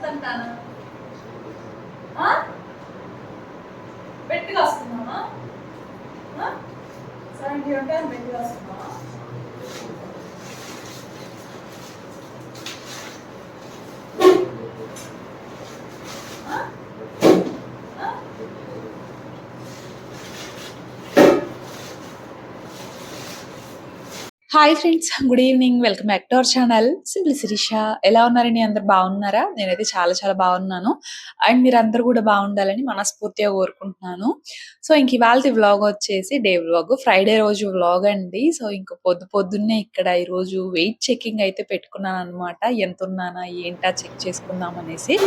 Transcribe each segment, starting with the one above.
అంటాను బెట్టుగా వస్తున్నామా 70 ఉంటే బెట్టుగా వస్తున్నామా hi friends, good evening. Welcome back to our channel simply Sirisha. ఎలా ఉన్నారండి? అందరు బాగున్నారా? నేనైతే చాలా చాలా బాగున్నాను. అండ్ మీరు అందరు కూడా బాగుండాలని మనస్ఫూర్తిగా కోరుకుంటున్నాను. సో ఇంక ఇవాళ వ్లాగ్ వచ్చేసి డే వ్లాగ్, ఫ్రైడే రోజు వ్లాగ్ అండి. సో ఇంక పొద్దున్నే ఇక్కడ ఈరోజు వెయిట్ చెకింగ్ అయితే పెట్టుకున్నాను అనమాట. ఎంత ఉన్నానా ఏంటా చెక్ చేసుకుందాం అనేసి.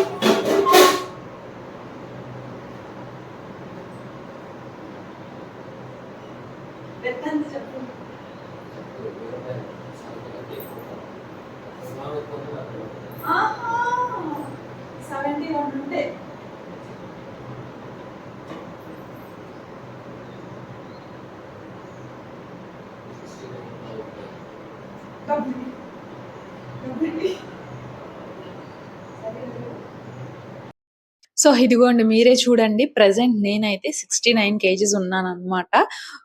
చెప్పు 71 ఉంటే సో ఇదిగోండి మీరే చూడండి, ప్రెజెంట్ నేనైతే 69 కేజీస్ ఉన్నాను అనమాట.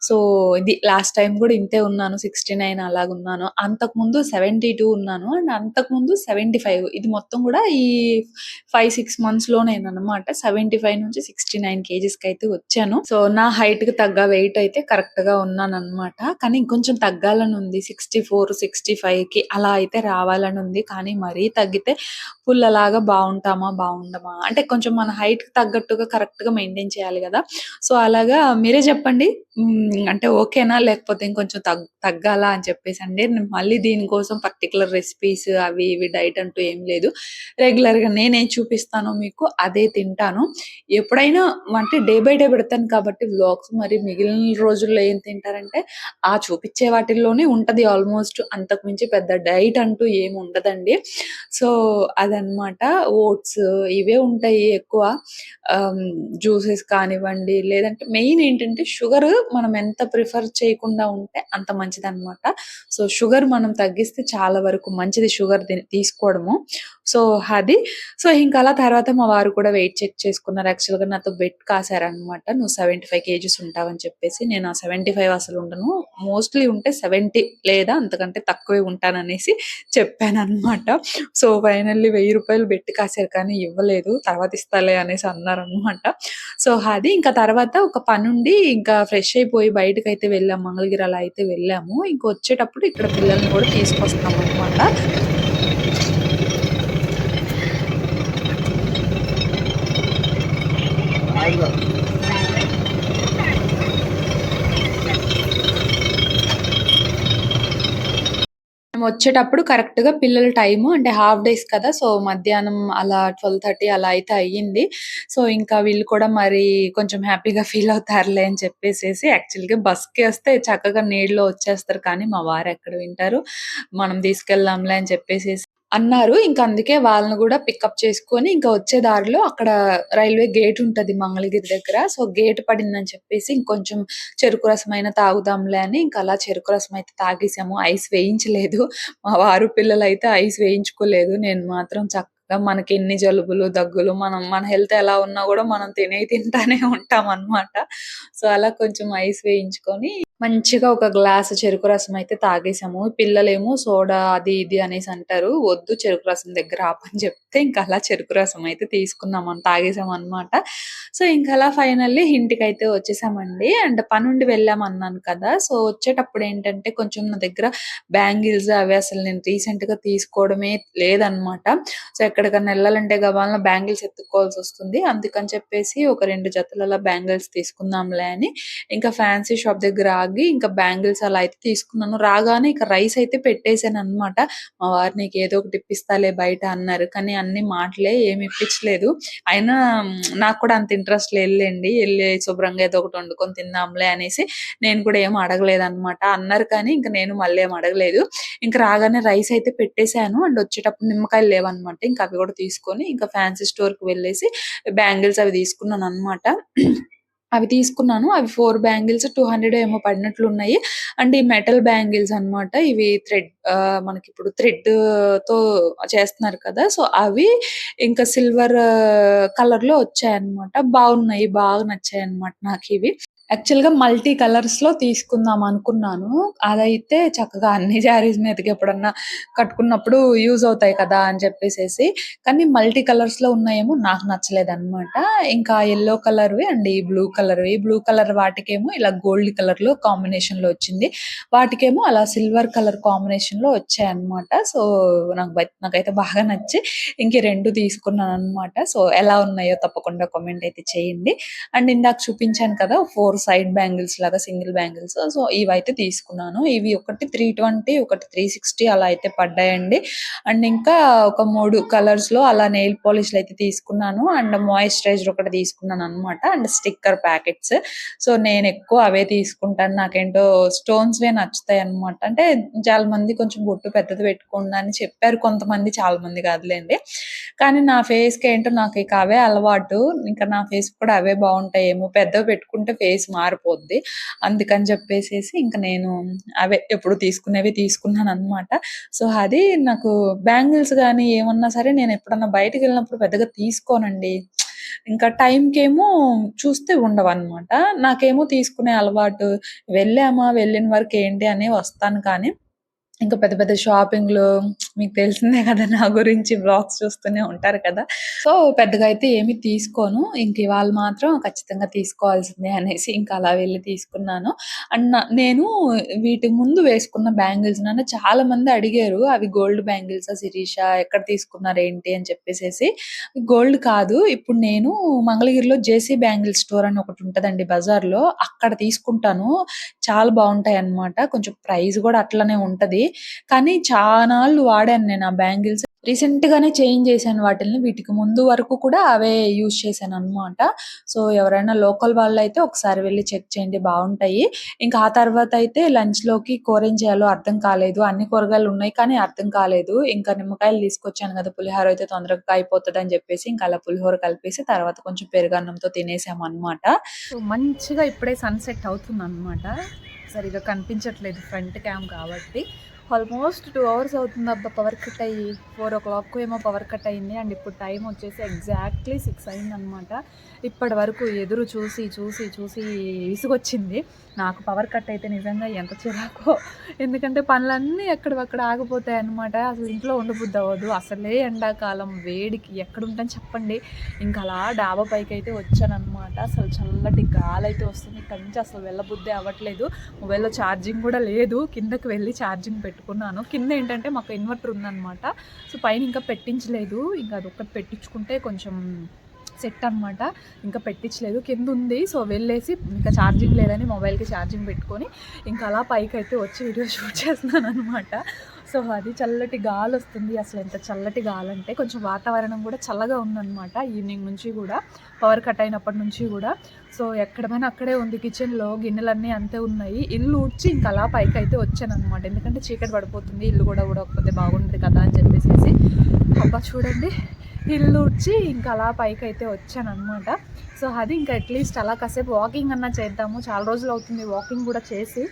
సో ఇది లాస్ట్ టైం కూడా ఇంతే ఉన్నాను, 69 అలాగున్నాను. అంతకుముందు 72 ఉన్నాను అండ్ అంతకుముందు 75. ఇది మొత్తం కూడా ఈ 5-6 మంత్స్ లోనేనమాట 75 నుంచి 69 కేజీస్కి అయితే వచ్చాను. సో నా హైట్ కి తగ్గ వెయిట్ అయితే కరెక్ట్ గా ఉన్నాను అనమాట. కానీ ఇంకొంచెం తగ్గాలని ఉంది, 64-65 కి అలా అయితే రావాలని ఉంది. కానీ మరీ తగ్గితే పుల్లలాగా బాగుండమా అంటే కొంచెం మన హైట్ కి తగ్గట్టుగా కరెక్ట్ గా మెయింటైన్ చేయాలి కదా. సో అలాగా మీరే చెప్పండి, అంటే ఓకేనా లేకపోతే ఇంకొంచెం తగ్గాలా అని చెప్పేసి అండి. మళ్ళీ దీనికోసం పర్టికులర్ రెసిపీస్ అవి ఇవి డైట్ అంటూ ఏం లేదు. రెగ్యులర్ గా నేనేం చూపిస్తానో మీకు అదే తింటాను. ఎప్పుడైనా అంటే డే బై డే పెడతాను కాబట్టి వ్లాగ్స్. మరి మిగిలిన రోజుల్లో ఏం తింటారంటే ఆ చూపించే వాటిల్లోనే ఉంటది ఆల్మోస్ట్. అంతకు మించి పెద్ద డైట్ అంటూ ఏమి ఉండదండి. సో అదనమాట. ఓట్స్ ఇవే ఉంటాయి ఎక్కువ. జ్యూసెస్ కానివ్వండి, లేదంటే మెయిన్ ఏంటంటే షుగర్ మనం ఎంత ప్రిఫర్ చేయకుండా ఉంటే అంత మంచిదనమాట. సో షుగర్ మనం తగ్గిస్తే చాలా వరకు మంచిది షుగర్ తీసుకోవడము. సో అది. సో ఇంకా అలా తర్వాత మా వారు కూడా వెయిట్ చెక్ చేసుకున్నారు. యాక్చువల్ గా నాతో బెట్ కాసారనమాట, నువ్వు 75 కేజీస్ ఉంటావని చెప్పేసి. నేను ఆ 75 అసలు ఉండను, మోస్ట్లీ ఉంటే 70 లేదా అంతకంటే తక్కువే ఉంటాననేసి చెప్పాను అనమాట. సో ఫైనల్లీ 1000 రూపాయలు బెట్టి కాసారు కానీ ఇవ్వలేదు, తర్వాత ఇస్తాలే అనేసి అన్నారనమాట. సో అది ఇంకా తర్వాత ఒక పనుండి ఇంకా ఫ్రెష్ అయిపోయి బయటకైతే వెళ్ళాము, మంగళగిరి అలా అయితే వెళ్ళాము. ఇంక వచ్చేటప్పుడు ఇక్కడ పిల్లల్ని కూడా తీసుకొస్తాం అనమాట. వచ్చేటప్పుడు కరెక్ట్ గా పిల్లల టైము అంటే హాఫ్ డేస్ కదా. సో మధ్యాహ్నం అలా 12:30 అలా అయితే అయ్యింది. సో ఇంకా వీళ్ళు కూడా మరి కొంచెం హ్యాపీగా ఫీల్ అవుతారులే అని చెప్పేసేసి యాక్చువల్ గా బస్ కి వస్తే చక్కగా నీడలో వచ్చేస్తారు. కానీ మా వారు ఎక్కడ వింటారు, మనం తీసుకెళ్దాంలే అని చెప్పేసేసి అన్నారు. ఇంకా అందుకే వాళ్ళని కూడా పికప్ చేసుకొని ఇంకా వచ్చే దారిలో అక్కడ రైల్వే గేట్ ఉంటది మంగళగిరి దగ్గర. సో గేట్ పడిందని చెప్పేసి ఇంకొంచెం చెరుకు రసం అయినా తాగుదాంలే అని ఇంకా అలా చెరుకు రసం అయితే తాగేసాము. ఐస్ వేయించలేదు. మా వారు పిల్లలు అయితే ఐస్ వేయించుకోలేదు. నేను మాత్రం చక్కగా మనకి ఎన్ని జలుబులు దగ్గులు మన హెల్త్ ఎలా ఉన్నా కూడా మనం తింటానే ఉంటాం అనమాట. సో అలా కొంచెం ఐస్ వేయించుకొని మంచిగా ఒక గ్లాస్ చెరుకు రసం అయితే తాగేసాము. పిల్లలేమో సోడా అది ఇది అనేసి అంటారు, వద్దు చెరుకు రసం దగ్గర ఆపని చెప్తే ఇంకా అలా చెరుకు రసం అయితే తాగేసాం అనమాట. సో ఇంకా అలా ఫైనల్లీ ఇంటికైతే వచ్చేసామండి. అండ్ పనుండి వెళ్ళామన్నాను కదా. సో వచ్చేటప్పుడు ఏంటంటే కొంచెం నా దగ్గర బ్యాంగిల్స్ అవి అసలు నేను రీసెంట్ గా తీసుకోవడమే లేదనమాట. సో ఎక్కడికన్నా వెళ్ళాలంటే గబాలన బ్యాంగిల్స్ ఎత్తుక్కోవాల్సి వస్తుంది. అందుకని చెప్పేసి ఒక 2 జతల బ్యాంగిల్స్ తీసుకుందాంలే అని ఇంకా ఫ్యాన్సీ షాప్ దగ్గర ఆగి ఇంకా బ్యాంగిల్స్ అలా అయితే తీసుకున్నాను. రాగానే ఇక రైస్ అయితే పెట్టేసాను అనమాట. మా వారు నీకు ఏదో ఒకటి ఇప్పిస్తాలే బయట అన్నారు. కానీ అన్ని మాటలే, ఏమి ఇప్పించలేదు. అయినా నాకు కూడా అంత ఇంట్రెస్ట్ లేదులేండి, వెళ్ళి శుభ్రంగా ఏదో ఒకటి వండుకొని తిందాంలే అనేసి నేను కూడా ఏం అడగలేదు అనమాట. అన్నారు కానీ ఇంకా నేను మళ్ళీ ఏం అడగలేదు. ఇంకా రాగానే రైస్ అయితే పెట్టేశాను. అండ్ వచ్చేటప్పుడు నిమ్మకాయలు లేవన్నమాట. ఇంకా అవి కూడా తీసుకొని ఇంకా ఫ్యాన్సీ స్టోర్ కి వెళ్ళేసి బ్యాంగిల్స్ అవి తీసుకున్నాను అనమాట. అవి తీసుకున్నాను. అవి 4 బ్యాంగిల్స్ 200 ఏమో పడినట్లున్నాయి. అండ్ ఈ మెటల్ బ్యాంగిల్స్ అన్నమాట. ఇవి మనకిప్పుడు థ్రెడ్‌తో చేస్తున్నారు కదా! సో, అవి ఇంకా సిల్వర్ కలర్‌లో వచ్చాయన్నమాట. బాగున్నాయి. బాగా నచ్చాయన్నమాట నాకివి. యాక్చువల్‌గా మల్టీ కలర్స్‌లో తీసుకుందాం అనుకున్నాను. అదైతే చక్కగా అన్ని శారీస్ మీదకి ఎప్పుడన్నా కట్టుకున్నప్పుడు యూజ్ అవుతాయి కదా! అని చెప్పేసేసి. కానీ మల్టీ కలర్స్‌లో ఉన్నాయేమో నాకు నచ్చలేదన్నమాట. ఇంకా యెల్లో కలర్‌వి అండ్ ఈ బ్లూ కలర్‌వి. ఈ బ్లూ కలర్ వాటికేమో ఇలా గోల్డ్ కలర్‌లో కాంబినేషన్‌లో వచ్చింది. వాటికేమో అలా సిల్వర్ కలర్ కాంబినేషన్‌లో వచ్చాయన్నమాట. సో, నాకైతే బాగా నచ్చి ఇంక ఈ 2 తీసుకున్నానన్నమాట. సో, ఎలా ఉన్నాయో తప్పకుండా కామెంట్ అయితే చేయండి. అండ్ ఇందాక చూపించాను కదా! 4 సైడ్ బ్యాంగిల్స్ లాగా సింగిల్ బ్యాంగిల్స్. సో, ఇవైతే తీసుకున్నాను. ఇవి ఒకటి 320, ఒకటి 360 అలా అయితే పడ్డాయండి. అండ్ ఇంకా ఒక 3 కలర్స్‌లో అలా నెయిల్ పాలిష్‌లయితే తీసుకున్నాను. అండ్ మాయిశ్చరైజర్ ఒకటి తీసుకున్నాననమాట. And sticker packets. సో, నేనెక్కువ అవే తీసుకుంటాను. నాకేంటో స్టోన్స్‌వే నచ్చుతాయనమాట. అంటే చాలా మంది కొంచెం బొట్టు పెద్దది పెట్టుకోండి అని చెప్పారు కొంతమంది, చాలా మంది కాదులెండి. కానీ నా ఫేస్‌కేంటో నాకిక అవే అలవాటు. ఇంకా నా ఫేస్‌కి కూడా అవే బావుంటాయేమో! పెద్దవి పెట్టుకుంటే ఫేస్ మారిపోద్ది. అందుకని చెప్పేసేసి ఇంక నేను అవే ఎప్పుడు తీసుకునేవి తీసుకున్నాననమాట. సో, అది నాకు బ్యాంగిల్స్ గానీ, ఏమన్నా సరే నేనెప్పుడన్నా బయటికెళ్ళినప్పుడు పెద్దగా తీసుకోనండి. ఇంకా టైంకేమో చూస్తే ఉండవనమాట. నాకేమో తీసుకునే అలవాటు. వెళ్ళామా, వెళ్ళిన వరకేంటి అని వస్తాను కానీ ఇంకా పెద్ద పెద్ద షాపింగ్‌లు మీకు తెలిసిందే కదా! నా గురించి వ్లాగ్స్ చూస్తూనే ఉంటారు కదా! సో, పెద్దగా అయితే ఏమి తీసుకోను. ఇంక ఇవాళ మాత్రం ఖచ్చితంగా తీసుకోవాల్సిందే అనేసి ఇంకా అలా వెళ్లి తీసుకున్నాను. అండ్ నేను వీటికి ముందు వేసుకున్న బ్యాంగిల్స్ నన్ను చాలామంది అడిగారు. అవి గోల్డ్ బ్యాంగిల్సా శిరీష, ఎక్కడ తీసుకున్నారు ఏంటి అని చెప్పేసేసి. గోల్డ్ కాదు. ఇప్పుడు నేను మంగళగిరిలో జేసీ బ్యాంగిల్ స్టోర్ అని ఒకటుంటదండి బజార్‌లో. అక్కడ తీసుకుంటాను. చాలా బావుంటాయన్నమాట. కొంచెం ప్రైస్ గూడా అట్లనే ఉంటది. కానీ చానాళ్లు వాడాను నేను ఆ బ్యాంగిల్స్. రీసెంట్‌గానే చేంజ్ చేశాను వాటిల్ని. వీటికి ముందు వరకు కూడా అవే యూజ్ చేశాననమాట. సో, ఎవరైనా లోకల్ వాళ్ళైతే ఒకసారి వెళ్లి చెక్ చేయండి, బావుంటాయి. ఇంకా ఆ తర్వాతయితే లంచ్‌లోకి కూరేం చేయాలో అర్థం కాలేదు. అన్ని కూరగాయలున్నాయి కానీ అర్థం కాలేదు. ఇంకా నిమ్మకాయలు తీసుకొచ్చాను గదా! పులిహోర అయితే తొందరగా అయిపోతదని జెప్పేసి ఇంకా అలా పులిహోర కలిపేసి తర్వాత కొంచెం పెరుగన్నంతో తినేసామనమాట. సో, మంచిగా ఇప్పుడే సన్‌సెట్ అవుతుందనమాట. సరిగ్గా కనిపించట్లేదు ఫ్రంట్ క్యామ్ కాబట్టి. ఆల్మోస్ట్ 2 అవర్స్ అవుతుందబ్బా పవర్ కట్ అయ్యి. 4:00 ఏమో పవర్ కట్ అయింది. అండ్ ఇప్పుడు టైం వచ్చేసి ఎగ్జాక్ట్‌లీ 6 అయిందనమాట. ఇప్పటి వరకు ఎదురు చూసి, చూసి, చూసి విసుగొచ్చింది. నాకు పవర్ కట్ అయితే నిజంగా ఎంత చిరాకో. ఎందుకంటే పనులన్నీ ఎక్కడివక్కడ ఆగిపోతాయన్నమాట. అసలు ఇంట్లో ఉండబుద్ధి అవ్వదు. అసలే ఎండాకాలం వేడికి ఎక్కడుంటాను చెప్పండి. ఇంకా అలా డాబా పైకైతే వచ్చాననమాట. అసలు చల్లటి గాలైతే వస్తుంది. ఇక్కడి నుంచి అసలు వెళ్ళబుద్ధే అవ్వట్లేదు. మొబైల్‌లో ఛార్జింగ్ కూడా లేదు. కిందకి వెళ్ళి ఛార్జింగ్ పెట్టుకున్నాను. కింద ఏంటంటే మాకు ఇన్వర్టర్ ఉందనమాట. సో, పైన ఇంకా పెట్టించలేదు. ఇంకా అదొక్కటి పెట్టించుకుంటే కొంచెం సెట్ అనమాట. ఇంకా పెట్టించలేదు. కిందుంది. సో, వెళ్ళేసి ఇంకా ఛార్జింగ్ లేదని మొబైల్‌కి ఛార్జింగ్ పెట్టుకొని ఇంకా అలా పైకైతే వచ్చి వీడియో షూట్ చేస్తున్నాననమాట. సో, అది చల్లటి గాలొస్తుంది. అసలు ఎంత చల్లటి గాలంటే కొంచెం వాతావరణం కూడా చల్లగా ఉందనమాట. ఈవినింగ్ నుంచి కూడా పవర్ కట్ అయినప్పటి నుంచి కూడా. సో, ఎక్కడ పని అక్కడే ఉంది. కిచెన్‌లో గిన్నెలన్నీ అంతే ఉన్నాయి. ఇల్లు ఊడ్చి ఇంక అలా పైకైతే వచ్చాననమాట. ఎందుకంటే చీకటి పడిపోతుంది. ఇల్లు కూడా ఊడకపోతే బాగుండదు కదా అని చెప్పేసేసి. అబ్బా! చూడండి, ఇల్లు ఊడ్చి ఇంకా అలా పైకైతే వచ్చాననమాట. సో, అది ఇంకా అట్లీస్ట్ అలా కాసేపు వాకింగ్ అన్నా చేద్దాము. చాలా రోజులు అవుతుంది వాకింగ్ కూడా చేసి.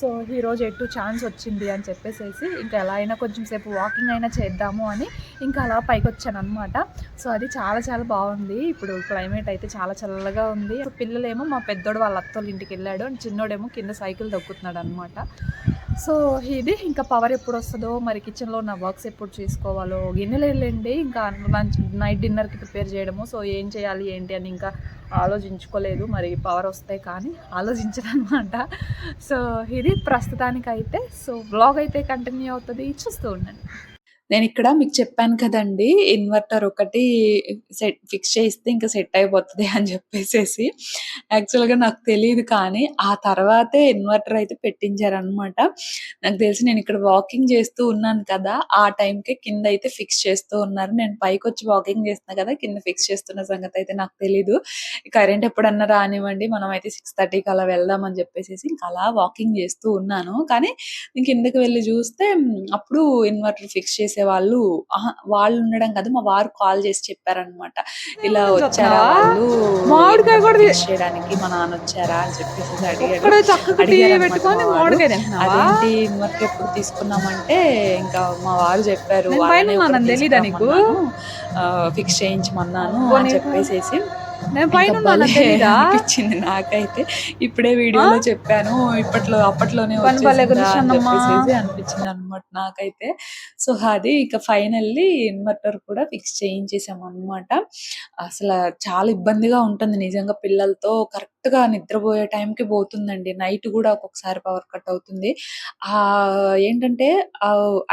సో, ఈరోజు ఎటు ఛాన్స్ వచ్చింది అని చెప్పేసేసి ఇంకా ఎలా అయినా కొంచెం సేపు వాకింగ్ అయినా చేద్దాము అని ఇంకా అలా పైకొచ్చాననమాట. సో, అది చాలా చాలా బాగుంది. ఇప్పుడు క్లైమేట్ అయితే చాలా చల్లగా ఉంది. పిల్లలేమో మా పెద్దోడు వాళ్ళ అత్తోళ్ళ ఇంటికెళ్ళాడు. అండ్ చిన్నోడేమో కింద సైకిల్ తొక్కుతున్నాడనమాట. సో, ఇది ఇంకా పవర్ ఎప్పుడొస్తదో, మరి కిచెన్‌లో నా వర్క్స్ ఎప్పుడు చేసుకోవాలో, గిన్నెలేళ్ళండి ఇంకా నైట్ డిన్నర్‌కి ప్రిపేర్ చేయడము. సో, ఏం చేయాలి ఏంటి అని ఇంకా ఆలోచించుకోలేదు. మరి పవర్ వస్తే కానీ ఆలోచించననమాట. సో, ఇది ప్రస్తుతానికైతే. సో, వ్లాగ్ అయితే కంటిన్యూ అవుతది. చూస్తూ ఉండండి. నేనిక్కడ మీకు చెప్పాను కదండీ! ఇన్వర్టర్ ఒకటి ఫిక్స్ చేయిస్తే ఇంక సెట్ అయిపోతది అని జెప్పేసేసి. యాక్చువల్‌గా నాకు తెలీదు కానీ, ఆ తర్వాతే ఇన్వర్టర్ అయితే పెట్టించారనమాట. నాకు తెలిసి నేనిక్కడ వాకింగ్ చేస్తూ ఉన్నాను కదా! ఆ టైంకే కిందయితే ఫిక్స్ చేస్తూ ఉన్నారు. నేను పైకొచ్చి వాకింగ్ చేస్తున్నా కదా! కింద ఫిక్స్ చేస్తున్న సంగతయితే నాకు తెలీదు. కరెంట్ ఎప్పుడన్నా రానివ్వండి, మనమైతే 6:30కి అలా వెళ్దాం అని జెప్పేసేసి ఇంక అలా వాకింగ్ చేస్తూ ఉన్నాను. కానీ నేను కిందకి వెళ్లి జూస్తే అప్పుడు ఇన్వర్టర్ ఫిక్స్ చేసి చేసేవాళ్ళు వాళ్ళు ఉండడం కాదు, మా వారు కాల్ చేసి చెప్పారనమాట. ఇలా గురించి వచ్చారా వస్తున్నావా? వాళ్ళు మామిడికాయ ఇన్వర్టర్ కూడా ఫిక్స్ చేయడానికి, మా నాన్న వచ్చారా అని చెప్పేసి అడిగాడు. ఒక్కడే చక్కగా టీవీ అడిగారనమాట మా పెట్టుకొని వారు. మామిడికాయ తింటున్నావా? అదేంటి ఇన్వర్టర్ ఎప్పుడు తీసుకున్నామంటే, ఇంకా మా వారు చెప్పారు నేను పైన అలానే ఒకటి ఉన్నానని తెలీదా నీకు? తీసుకురమ్మన్నాను, ఫిక్స్ చేయించమన్నాను అబ్బో అని నీకు చెప్పేసేసి నేను ఇంకా పైన భలే ఉన్నానని తెలీదా? అనిపించింది నాకైతే. ఇప్పుడే ఆ వీడియోలో చెప్పాను, అప్పట్లోనే పని భలే వచ్చేసిందా అని కుదిరిస్తానమ్మా. చెప్పేసేసి అనిపించిందనమాట నాకైతే. సో, అది ఇక ఫైనల్లీ ఇన్వర్టర్ కూడా ఫిక్స్ చేయించేసామనమాట. అసల చాలా ఇబ్బందిగా ఉంటుంది నిజంగా పిల్లలతో. కరెక్ట్‌గా నిద్రపోయే టైంకి పోతుందండి. నైట్ గూడా ఒక్కొక్కసారి పవర్ కట్ అవుతుంది. ఏంటంటే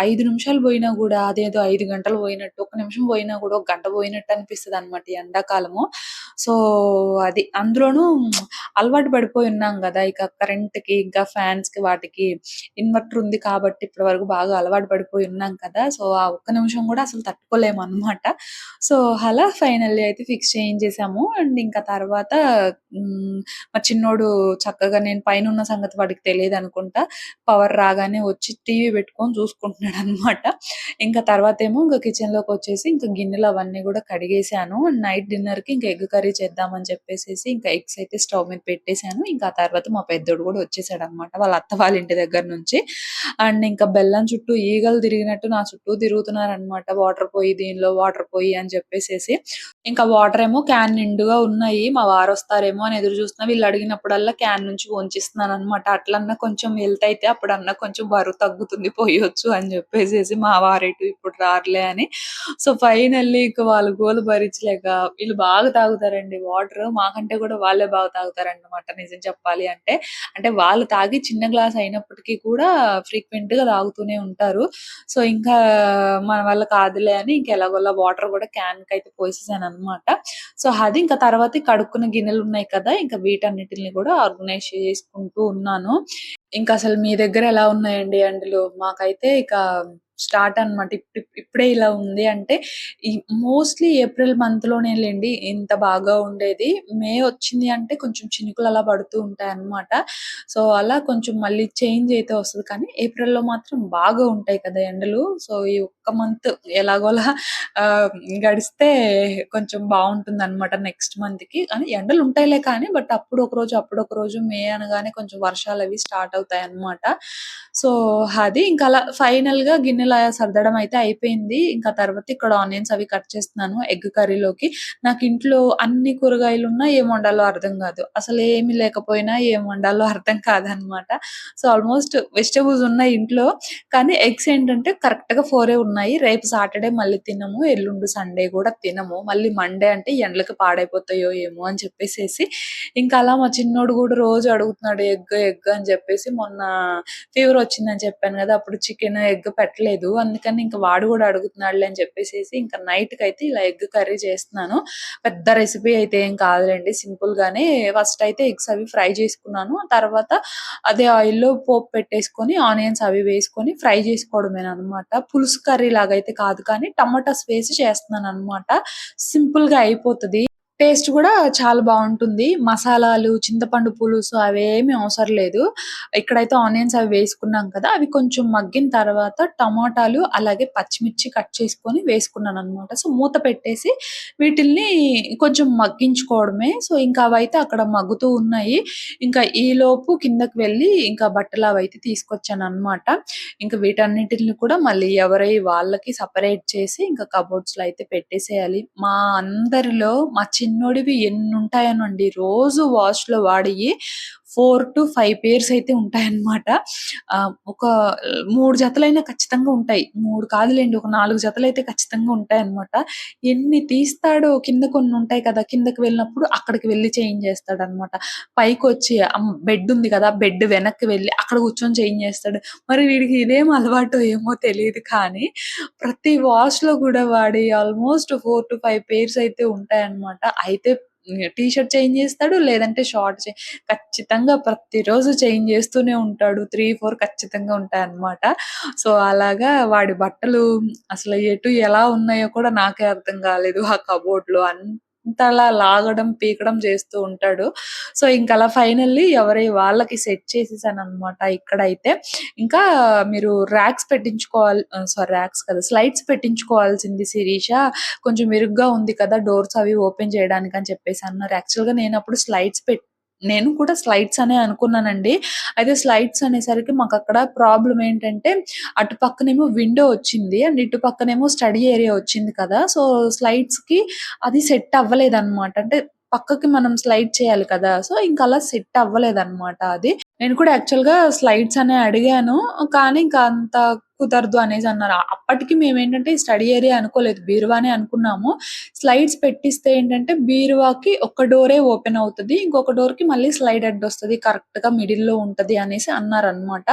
5 నిమిషాలు పోయినా గూడా అదేదో 5 గంటలు పోయినట్టు, ఒక నిమిషం పోయినా గూడా ఒక గంట పోయినట్టు అనిపిస్తదనమాట ఈ ఎండాకాలము. సో, అది అందులోనూ అలవాటు పడిపోయి ఉన్నాం గదా! ఇక కరెంట్‌కి, ఇంకా ఫ్యాన్స్‌కి వాటికి ఇన్వర్టర్ ఉంది కాబట్టి ఇప్పటి వరకు బాగా అలవాటు పడిపోయి ఉన్నాం కదా! సో, ఆ ఒక్క నిమిషం గూడా అసలు తట్టుకోలేమనమాట. సో, అలా ఫైనల్లీ అయితే ఫిక్స్ చేయించేసాము. అండ్ ఇంకా తర్వాత మా చిన్నోడు చక్కగా నేను పైనున్న సంగతి వాడికి తెలీదనుకుంటా. పవర్ రాగానే వచ్చి టీవీ పెట్టుకొని చూసుకుంటున్నాడనమాట. ఇంకా తర్వాతేమో ఇంక కిచెన్‌లోకొచ్చేసి ఇంక గిన్నెలు అవన్నీ గూడా కడిగేసాను. నైట్ డిన్నర్‌కి ఇంక ఎగ్ కర్రీ చేద్దామని చెప్పేసేసి ఇంకా ఎగ్స్ అయితే స్టవ్ మీద పెట్టేసాను. ఇంకా ఆ తర్వాత మా పెద్దోడు గూడా వచ్చేసాడనమాట వాళ్ళ అత్త వాళ్ళ ఇంటి దగ్గర నుంచి. అండ్ ఇంకా బెల్లం చుట్టూ ఈగలు తిరిగినట్టు నా చుట్టూ తిరుగుతున్నారనమాట. వాటర్ పొయ్యి, దీనిలో వాటర్ పొయ్యి అని చెప్పేసేసి. ఇంకా వాటరేమో క్యాన్ నిండుగా ఉన్నాయి. మా వారొస్తారేమో అని ఎదురు చూస్తున్నా. వీళ్ళు అడిగినప్పుడల్లా క్యాన్ నుంచి వంచిస్తున్నాననమాట. అట్లన్నా కొంచెం హెల్త్ అయితే అప్పుడన్నా కొంచెం బరువు తగ్గుతుంది, పొయ్యొచ్చు అని చెప్పేసేసి మా వారెటు ఇప్పుడు రారులే అని. సో, ఫైనల్లీ ఇక వాళ్ళ గోల భరించలేక వీళ్ళు బాగా తాగుతారండి వాటరు. మాకంటే కూడా వాళ్ళే బాగా తాగుతారనమాట నిజం చెప్పాలి అంటే. అంటే వాళ్ళు తాగి చిన్న గ్లాస్ అయినప్పటికీ కూడా ఫ్రీక్వెంట్‌గా తాగుతూనే ఉంటారు. సో, ఇంకా మన వల్ల కాదులే అని ఇంక ఎలాగోలా వాటర్ కూడా క్యాన్‌కయితే పోసేసాననమాట. సో, అది ఇంకా తర్వాత కడుక్కున్న గిన్నెలున్నాయి కదా! ఇంకా వీటన్నిటిని కూడా ఆర్గనైజ్ చేసుకుంటూ ఉన్నాను. ఇంకసలు మీ దగ్గర ఎలా ఉన్నాయండి ఎండలు? మాకైతే ఇక స్టార్ట్ అనమాట. ఇప్పుడే ఇలా ఉంది అంటే, ఈ మోస్ట్‌లీ ఏప్రిల్ మంత్‌లోనేలెండి ఇంత బాగా ఉండేది. మే వచ్చింది అంటే కొంచెం చినుకులు అలా పడుతూ ఉంటాయన్నమాట. సో, అలా కొంచెం మళ్ళీ చేంజ్ అయితే వస్తది. కానీ ఏప్రిల్‌లో మాత్రం బాగా ఉంటాయి కదా ఎండలు. సో, ఈ ఒక్క మంత్ ఎలాగోలా ఆహ్, గడిస్తే కొంచెం బావుంటుందన్నమాట నెక్స్ట్ మంత్‌కి. కానీ ఎండలుంటాయిలే కానీ, బట్ అప్పుడొక రోజు మే అనగానే కొంచెం వర్షాలవి స్టార్ట్ అవుతాయన్నమాట. సో, అది ఇంకా అలా ఫైనల్‌గా గిన్నెలు సర్దడం అయితే అయిపోయింది. ఇంకా తర్వాత ఇక్కడ ఆనియన్స్ అవి కట్ చేస్తున్నాను ఎగ్ కర్రీలోకి. నాకు ఇంట్లో అన్ని కూరగాయలున్నా ఏం వండాలో అర్థం గాదు. అసలేమి లేకపోయినా ఏం వండాలో అర్థం కాదన్నమాట. సో, ఆల్‌మోస్ట్ వెజిటబుల్స్ ఉన్నాయి ఇంట్లో. కానీ ఎగ్స్ ఏంటంటే కరెక్ట్‌గా 4 ఉన్నాయి. రేపు సాటర్‌డే మళ్ళీ తినము. ఎల్లుండి సండే గూడా తినము. మళ్ళీ మండే అంటే ఎండలకి పాడైపోతాయో ఏమో అని చెప్పేసేసి, ఇంకా అలా మా చిన్నోడు గూడా రోజు అడుగుతున్నాడు ఎగ్, ఎగ్ అని చెప్పేసి. మొన్న ఫీవర్ వచ్చిందని చెప్పాను గదా! అప్పుడు చికెన్, ఎగ్ పెట్టలేదు. అందుకని ఇంక వాడు గూడా అడుగుతున్నాడులే అని చెప్పేసేసి, ఇంకా నైట్‌కయితే ఇలా ఎగ్ కర్రీ చేస్తున్నాను. పెద్ద రెసిపీ అయితే ఏం కాదులెండి. సింపుల్‌గానే ఫస్ట్ అయితే ఎగ్స్ అవి ఫ్రై చేసుకున్నాను. ఆ తర్వాత అదే ఆయిల్‌లో పోపు పెట్టేసుకొని, ఆనియన్స్ అవి వేసుకొని ఫ్రై చేసుకోవడమేననమాట. పులుసు కర్రీ లాగైతే కాదు కానీ టమాటాస్ వేసి చేస్తున్నాననమాట. సింపుల్‌గా అయిపోతది. టేస్ట్ గూడా చాలా బావుంటుంది. మసాలాలు, చింతపండు పులుసు అవేమి అవసరం లేదు. ఇక్కడైతే ఆనియన్స్ అవి వేసుకున్నాం కదా! అవి కొంచెం మగ్గిన తర్వాత టమాటాలు, అలాగే పచ్చిమిర్చి కట్ చేసుకొని వేసుకున్నాననమాట. సో, మూత పెట్టేసి వీటిల్ని కొంచెం మగ్గించుకోవడమే. సో, ఇంకా అవైతే అక్కడ మగ్గుతూ ఉన్నాయి. ఇంకా ఈలోపు కిందకి వెళ్ళి ఇంకా బట్టలవైతే తీసుకొచ్చాననమాట. ఇంక వీటన్నిటిని కూడా మళ్ళీ ఎవరియి వాళ్ళకి సెపరేట్ చేసి ఇంకా కబోర్డ్స్‌లో అయితే పెట్టేసేయాలి. మా అందరిలో మా చిన్నోడివి ఎన్నుంటాయోనండి. రోజు వాష్‌లో వాడియి 4-5 పెయిర్స్ అయితే ఉంటాయన్నమాట. ఒక 3 జతలైనా ఖచ్చితంగా ఉంటాయి. 3 కాదులెండి, ఒక 4 జతలైతే ఖచ్చితంగా ఉంటాయన్నమాట. ఎన్ని తీస్తాడో, కింద కొన్నుంటాయి కదా! కిందకి వెళ్ళినప్పుడు అక్కడికి వెళ్లి చేంజ్ చేస్తాడన్నమాట. పైకొచ్చి బెడ్ ఉంది కదా! బెడ్ వెనక్కి వెళ్లి అక్కడ కూర్చొని చేంజ్ చేస్తాడు. మరి వీడికి ఇదేం అలవాటో ఏమో తెలీదు కానీ, ప్రతి వాష్‌లో గూడా వాడియి ఆల్‌మోస్ట్ 4-5 పెయిర్స్ అయితే ఉంటాయన్నమాట. అయితే టీ షర్ట్ చేంజ్ చేస్తాడు. లేదంటే ఖచ్చితంగా ప్రతిరోజు చేంజ్ చేస్తూనే ఉంటాడు. 3, 4 ఖచ్చితంగా ఉంటాయన్నమాట. సో, అలాగా వాడి బట్టలు అసలు ఎటు ఎలా ఉన్నాయో కూడా నాకే అర్థం కాలేదు ఆ కబోర్డ్‌లో. అలా లాగడం, పీకడం చేస్తూ ఉంటాడు. సో, ఇంకలా ఫైనల్లీ ఎవరి వాళ్ళకి సెట్ చేసేసాననమాట ఇక్కడైతే. ఇంకా మీరు ర్యాక్స్ పెట్టించుకోవాలి సారీ ర్యాక్స్ కాదు స్లైడ్స్ పెట్టించుకోవాల్సింది శిరీష. కొంచెం ఇరుగ్గా ఉంది కదా! డోర్స్ అవి ఓపెన్ చేయడానికని చెప్పేసి అన్నారు. యాక్చువల్‌గా నేనప్పుడు నేను కూడా స్లైడ్స్ అనే అనుకున్నానండి. అయితే స్లైడ్స్ అనేసరికి మాకక్కడ ప్రాబ్లమ్ ఏంటంటే, అటు పక్కనేమో విండో వచ్చింది. అండ్ ఇటు పక్కనేమో స్టడీ ఏరియా వచ్చింది కదా! సో, స్లైడ్స్‌కి అది సెట్ అవ్వలేదన్నమాట. అంటే పక్కకి మనం స్లైడ్ చేయాలి కదా! సో, ఇంకలా సెట్ అవ్వలేదన్నమాట అది. నేను కూడా యాక్చువల్‌గా స్లైడ్స్ అనే అడిగాను. కానీ ఇంకా అంత కుదరదు అనేసన్నారు. అప్పటికి మేమేంటంటే స్టడీ ఏరియా అనుకోలేదు. బీరువానే అనుకున్నాము. స్లైడ్స్ పెట్టిస్తే ఏంటంటే బీరువాకి ఒక డోరే ఓపెన్ అవుతది. ఇంకొక డోర్‌కి మళ్ళీ స్లైడ్ అడ్డొస్తది. కరెక్ట్‌గా మిడిల్‌లో ఉంటది అనేసి అన్నారనమాట.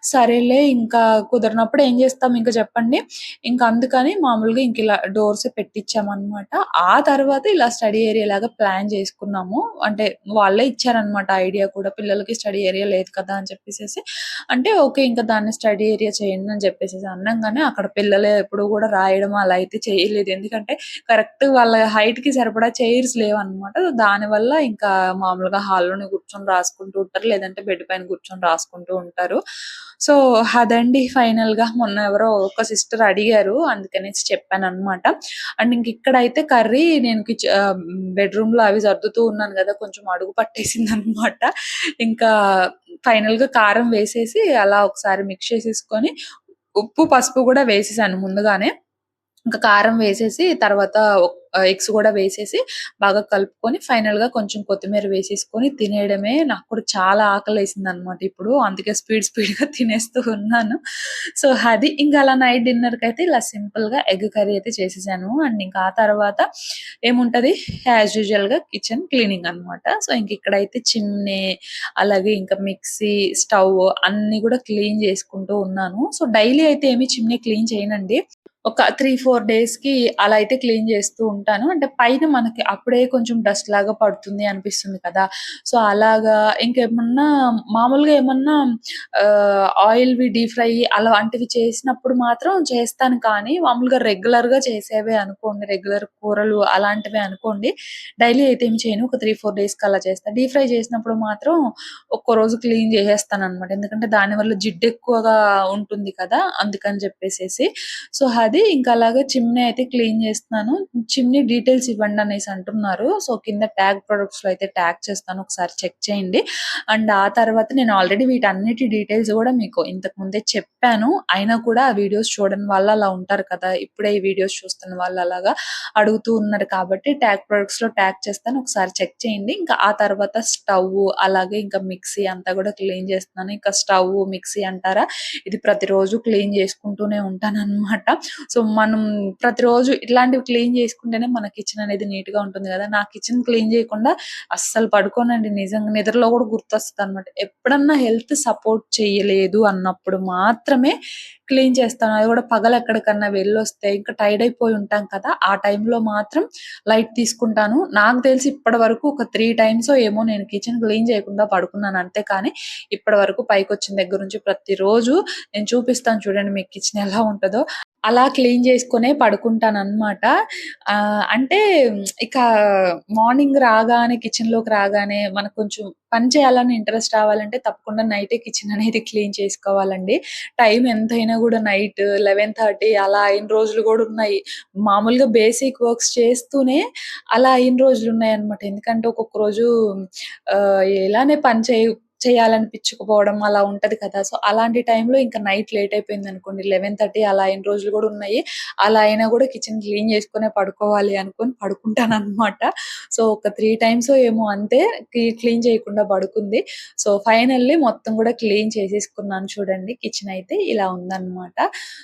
సరేలే ఇంకా కుదరనప్పుడు ఏం చేస్తాం ఇంక చెప్పండి. ఇంక అందుకని మామూలుగా ఇంకిలా డోర్సే పెట్టిచ్చామనమాట. ఆ తర్వాత ఇలా స్టడీ ఏరియా లాగా ప్లాన్ చేసుకున్నాము. అంటే వాళ్ళే ఇచ్చారనమాట ఐడియా కూడా. పిల్లలకి స్టడీ ఏరియా లేదు కదా! అని చెప్పేసేసి. అంటే ఓకే. ఇంక దాన్ని స్టడీ ఏరియా చేయండి అని చెప్పేసేసి అనంగానే అక్కడ పిల్లలు ఎప్పుడు కూడా రాయడం అలా అయితే చేయలేదు. ఎందుకంటే కరెక్ట్ వాళ్ళ హైట్‌కి సరిపడా చైర్స్ లేవనమాట. దానివల్ల ఇంకా మామూలుగా హాల్‌లోనే కూర్చొని రాసుకుంటూ ఉంటారు. లేదంటే బెడ్ పైన కూర్చొని రాసుకుంటూ ఉంటారు. సో, అదండి ఫైనల్‌గా. మొన్న ఎవరో ఒక సిస్టర్ అడిగారు. అందుకనేసి చెప్పాననమాట. అండ్ ఇంకిక్కడైతే కర్రీ నేను బెడ్‌రూమ్‌లో అవి సర్దుతూ ఉన్నాను గదా! కొంచెం అడుగు పట్టేసిందనమాట. ఇంకా ఫైనల్‌గా కారం వేసేసి అలా ఒకసారి మిక్స్ చేసేసుకొని, ఉప్పు, పసుపు గూడా వేసేసాను ముందుగానే. ఇంకా కారం వేసేసి తర్వాత ఎగ్స్ గూడా వేసేసి బాగా కలుపుకొని ఫైనల్‌గా కొంచెం కొత్తిమీర వేసేసుకొని తినేయడమే. నాకు కూడా చాలా ఆకలేసిందనమాట ఇప్పుడు. అందుకే స్పీడ్‌గా తినేస్తూ ఉన్నాను. సో, అది. ఇంక అలా నైట్ డిన్నర్‌కైతే ఇలా సింపుల్‌గా ఎగ్ కర్రీ అయితే చేసేసాను. అండ్ ఇంకా ఆ తర్వాత ఏముంటది యాజ్ యూజువల్‌గా కిచెన్ క్లీనింగ్ అనమాట. సో, ఇంకిక్కడైతే చిమ్నీ, అలాగే ఇంకా మిక్సీ, స్టవ్ అన్నీ గూడా క్లీన్ చేసుకుంటూ ఉన్నాను. సో, డైలీ అయితే ఏమి చిమ్నీ క్లీన్ చేయనండి. ఒక 3, 4 డేస్‌కి అలా అయితే క్లీన్ చేస్తూ ఉంటాను. అంటే పైన మనకి అప్పుడే కొంచెం డస్ట్ లాగా పడుతుంది అనిపిస్తుంది కదా! సో, అలాగా ఇంకేమన్నా మామూలుగా ఏమన్నా ఆయిల్‌వి డీప్ ఫ్రై అలాంటివి చేసినప్పుడు మాత్రం చేస్తాను కానీ, మామూలుగా రెగ్యులర్‌గా చేసేవే అనుకోండి, రెగ్యులర్ కూరలు అలాంటివే అనుకోండి, డైలీ అయితే ఏమి చేయను. ఒక 3, 4 డేస్‌కి అలా చేస్తా. డీప్ ఫ్రై చేసినప్పుడు మాత్రం ఒక్కో రోజు క్లీన్ చేసేస్తాననమాట. ఎందుకంటే దానివల్ల జిడ్డెక్కువగా ఉంటుంది కదా! అందుకని చెప్పేసేసి. సో, అది ఇంకా అలాగే చిమ్నీ అయితే క్లీన్ చేస్తున్నాను. చిమ్నీ డీటెయిల్స్ ఇవ్వండి అనేసి అంటున్నారు. సో, కింద ట్యాగ్ ప్రొడక్ట్స్‌లో అయితే ట్యాగ్ చేస్తాను. ఒకసారి చెక్ చేయండి. అండ్ ఆ తర్వాత నేను ఆల్రెడీ వీటన్నిటి డీటెయిల్స్ గూడా మీకు ఇంతకు ముందే చెప్పాను. అయినా కూడా ఆ వీడియోస్ చూడని వాళ్ళు అలా ఉంటారు కదా! ఇప్పుడే ఈ వీడియోస్ చూస్తున్న వాళ్ళు అలాగా అడుగుతూ ఉన్నారు కాబట్టి ట్యాగ్ ప్రొడక్ట్స్‌లో ట్యాగ్ చేస్తాను. ఒకసారి చెక్ చేయండి. ఇంకా ఆ తర్వాత స్టవ్ అలాగే ఇంకా మిక్సీ అంతా గూడా క్లీన్ చేస్తున్నాను. ఇంకా స్టవ్, మిక్సీ అంటారా ఇది ప్రతిరోజు క్లీన్ చేసుకుంటూనే ఉంటాననమాట. సో, మనం ప్రతిరోజు ఇట్లాంటివి క్లీన్ చేసుకుంటేనే మన కిచెన్ అనేది నీట్‌గా ఉంటుంది గదా! నా కిచెన్ క్లీన్ చేయకుండా అస్సలు పడుకోనండి నిజంగా. నిద్రలో గూడా గుర్తొస్తదనమాట. ఎప్పుడన్నా హెల్త్ సపోర్ట్ చెయ్యలేదు అన్నప్పుడు మాత్రమే క్లీన్ చేస్తాను. అది గూడా పగలెక్కడికన్నా వెళ్ళొస్తే ఇంకా టైర్డ్ అయిపోయి ఉంటాం కదా! ఆ టైంలో మాత్రం లైట్ తీసుకుంటాను. నాకు తెలిసి ఇప్పటి వరకు ఒక 3 టైమ్సో ఏమో నేను కిచెన్ క్లీన్ చేయకుండా పడుకున్నాను అంతే కానీ, ఇప్పటి వరకు పైకొచ్చిన దగ్గర నుంచి ప్రతిరోజు నేను చూపిస్తాను చూడండి మీకు కిచెన్ ఎలా ఉంటదో. అలా క్లీన్ చేసుకొనే పడుకుంటాననమాట. అంటే ఇక మార్నింగ్ రాగానే కిచెన్‌లోకి రాగానే మనకు కొంచెం పని చేయాలని ఇంట్రెస్ట్ రావాలంటే తప్పకుండా నైటే కిచెన్ అనేది క్లీన్ చేసుకోవాలండి. టైం ఎంతైనా గూడా నైట్ 11:30 అలా అయిన రోజులు గూడా ఉన్నాయి. మామూలుగా బేసిక్ వర్క్స్ చేస్తూనే అలా అయిన రోజులున్నాయన్నమాట. ఎందుకంటే ఒక్కొక్క రోజు ఇలానే పని చేయాలనిపించకపోవడం అలా ఉంటది కదా! సో, అలాంటి టైంలో ఇంక నైట్ లేట్ అయిపోయిందనుకోండి 11:30 అలా అయిన రోజులు గూడా ఉన్నాయి. అలా అయినా గూడా కిచెన్ క్లీన్ చేసుకొనే పడుకోవాలి అనుకోని పడుకుంటాననమాట. సో, ఒక 3 టైమ్సో ఏమో అంతే క్లీన్ చేయకుండా పడుకుంది. సో, ఫైనల్లీ మొత్తం గూడా క్లీన్ చేసేసుకున్నాను చూడండి. కిచెన్ అయితే ఇలా ఉందనమాట.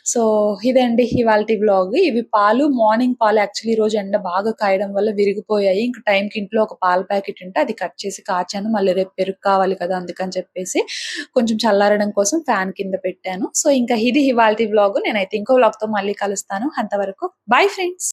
సో, ఇదండి ఇవాల్టి వ్లాగ్. ఇవి పాలు మార్నింగ్ పాలు యాక్చువల్లీ ఈరోజు ఎండ బాగా కాయడం వల్ల విరిగిపోయాయి. ఇంక టైంకి ఇంట్లో ఒక పాల ప్యాకెట్ ఉంటే అది కట్ చేసి కాచాను. మళ్ళీ రేపు పెరుగు కావాలి కదా! అందుకని చెప్పేసి కొంచెం చల్లారడం కోసం ఫ్యాన్ కింద పెట్టాను. సో, ఇంకా ఇది ఇవాల్టి వ్లాగ్. నేనైతే ఇంకో వ్లాగ్‌తో మళ్ళీ కలుస్తాను. అంతవరకు బై ఫ్రెండ్స్.